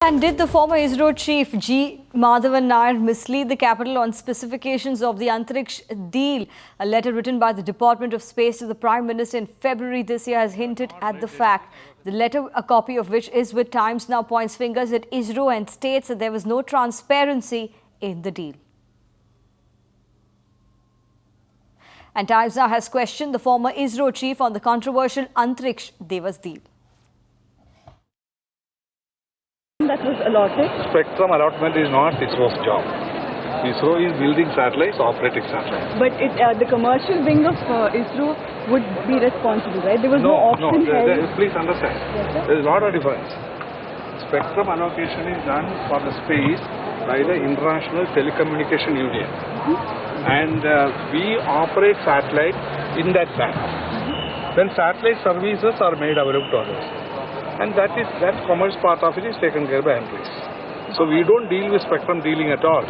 And did the former ISRO chief G. Madhavan Nair mislead the capital on specifications of the Antariksh deal? A letter written by the Department of Space to the Prime Minister in February this year has hinted at the fact. The letter, a copy of which is with Times Now, points fingers at ISRO and states that there was no transparency in the deal. And Times Now has questioned the former ISRO chief on the controversial Antariksh Devas deal. That was allotted? Spectrum allotment is not ISRO's job. ISRO is building satellites, operating satellites. But the commercial wing of ISRO would be responsible, right? There was no option held. Please understand. Yes, there is a lot of difference. Spectrum allocation is done for the space by the International Telecommunication Union. And we operate satellites in that band. Then satellite services are made available to others. And that commerce part of it is taken care by Enphase. So we don't deal with spectrum dealing at all.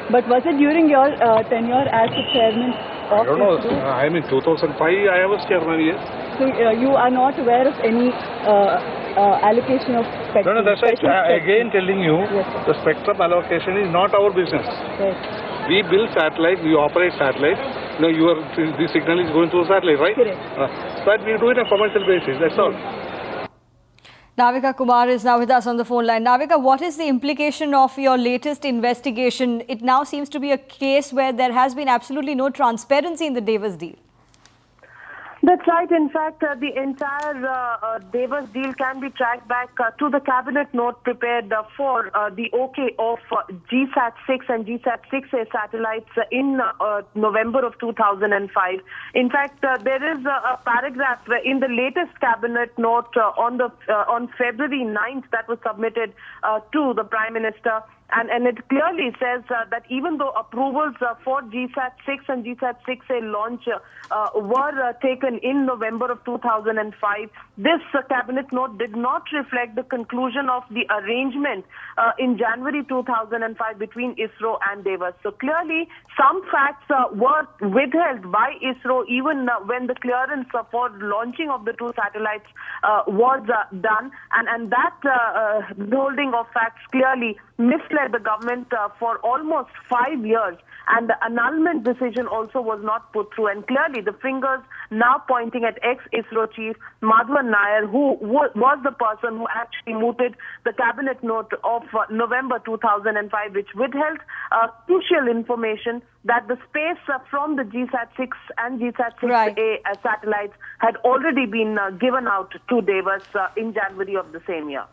But was it during your tenure as the chairman of I don't know. ISRO? I mean, 2005 I was chairman, yes. So you are not aware of any allocation of spectrum? No, that's right. Again telling you, yes, the spectrum allocation is not our business. Right. We build satellites, we operate satellites. Now the signal is going through a satellite, right? Correct. But we do it on a commercial basis, that's all. Navika Kumar is now with us on the phone line. Navika, what is the implication of your latest investigation? It now seems to be a case where there has been absolutely no transparency in the Devas deal. That's right. In fact, the entire Devas deal can be tracked back to the cabinet note prepared for the OK of GSAT-6 and GSAT-6A satellites in November of 2005. In fact, there is a paragraph in the latest cabinet note on February 9th that was submitted to the Prime Minister. And it clearly says that even though approvals for GSAT-6 and GSAT-6A launch were taken in November of 2005, this cabinet note did not reflect the conclusion of the arrangement in January 2005 between ISRO and Devas. So clearly, some facts were withheld by ISRO even when the clearance for launching of the two satellites was done. And that withholding of facts clearly misled the government for almost 5 years, and the annulment decision also was not put through. And clearly the fingers now pointing at ex-ISRO chief Madhavan Nair, who was the person who actually mooted the cabinet note of November 2005, which withheld crucial information that the space from the GSAT-6 and GSAT-6A satellites had already been given out to Devas in January of the same year.